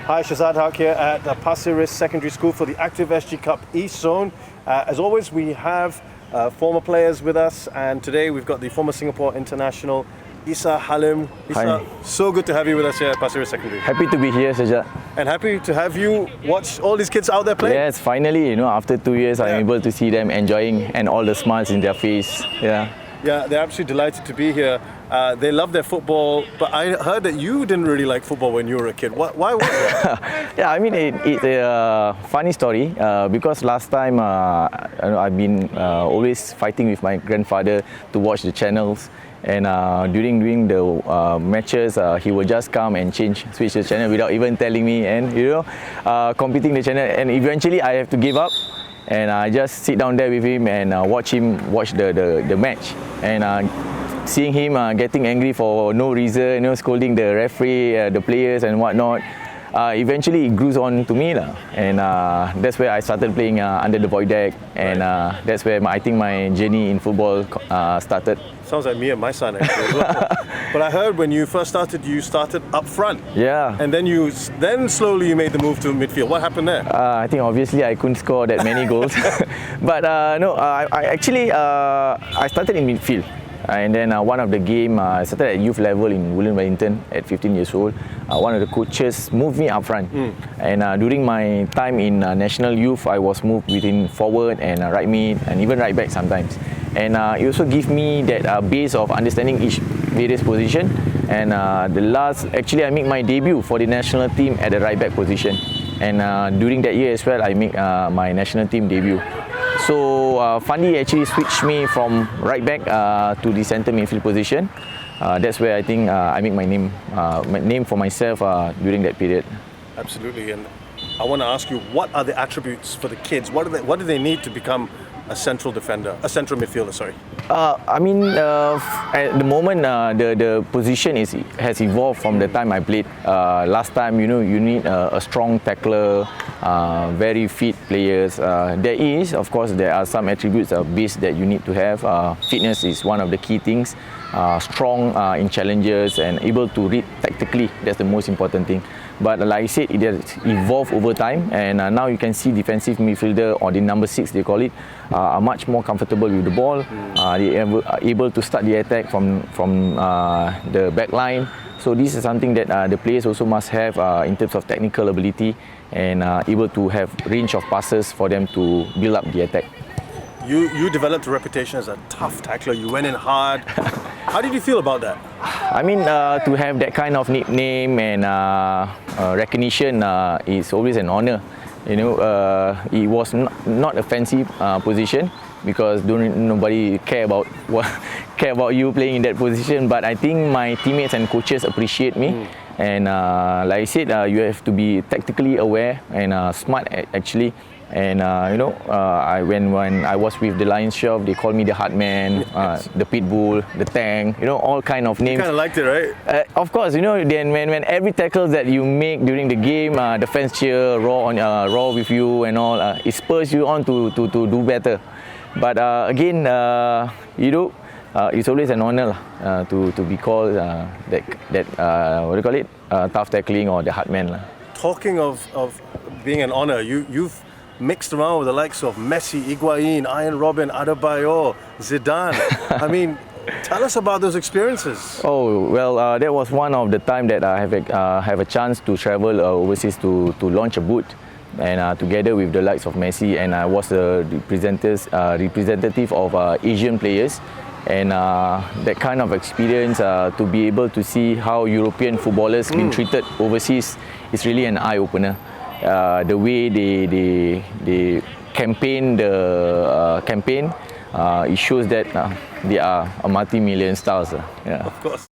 Hi, Shazad Haq here at Pasir Ris Secondary School for the Active SG Cup East Zone. As always, we have former players with us, and today we've got the former Singapore international, Isa Halim. Isa, so good to have you with us here at Pasir Ris Secondary. Happy to be here, Sajad. And happy to have you watch all these kids out there playing. Yes, finally, after 2 years, I'm able to see them enjoying and all the smiles in their face. Yeah, they're absolutely delighted to be here. They love their football, but I heard that you didn't really like football when you were a kid. Why was that? Yeah, I mean, it's a funny story because last time I've been always fighting with my grandfather to watch the channels. And during the matches, he will just come and switch the channel without even telling me, and competing the channel. And eventually, I have to give up, and I just sit down there with him and watch the match. And seeing him getting angry for no reason, scolding the referee, the players, and whatnot. Eventually, it grew on to me, and that's where I started playing under the void deck, and that's where I think my journey in football started. Sounds like me and my son actually as well. But I heard when you first started, you started up front. Yeah. And then slowly you made the move to midfield. What happened there? I think obviously I couldn't score that many goals, but I actually started in midfield. And then one of the game, I started at youth level in Woodland Wellington at 15 years old. One of the coaches moved me up front. And during my time in national youth, I was moved between forward and right mid and even right back sometimes. And it also gave me that base of understanding each various position. And actually I make my debut for the national team at the right back position. And during that year as well, I make my national team debut. So Fandi actually switched me from right back to the centre midfield position. That's where I think I make my name for myself during that period. Absolutely, and I want to ask you, what are the attributes for the kids? What do they need to become a central midfielder? Sorry. I mean, at the moment, the position has evolved from the time I played. Last time, you need a strong tackler, very fit players. Of course, there are some attributes of base that you need to have. Fitness is one of the key things. Strong in challenges and able to read tactically. That's the most important thing. But like I said, it has evolved over time, and now you can see defensive midfielder, or the number 6 they call it, are much more comfortable with the ball. They are able to start the attack from the back line. So this is something that the players also must have in terms of technical ability and able to have range of passes for them to build up the attack. You developed a reputation as a tough tackler. You went in hard. How did you feel about that? I mean, to have that kind of nickname and recognition is always an honor. It was not a fancy position because nobody care about you playing in that position. But I think my teammates and coaches appreciate me. And like I said, you have to be tactically aware and smart actually. And when I was with the Lions Shop, they called me the Heartman, the Pitbull, the Tank, all kind of names. You kind of liked it, right? Of course, then when every tackle that you make during the game, the fans cheer, roar with you and all, it spurs you on to do better. But again, it's always an honor to be called that what do you call it? Tough tackling or the Heartman. Talking of being an honor, you've mixed around with the likes of Messi, Higuain, Arjen Robben, Adebayor, Zidane. I mean, tell us about those experiences. Oh, well, that was one of the time that I have a chance to travel overseas to launch a boot, and together with the likes of Messi, and I was a representative of Asian players. And that kind of experience, to be able to see how European footballers been treated overseas, is really an eye-opener. The way they campaign it shows that they are a multi-million stars. Of course.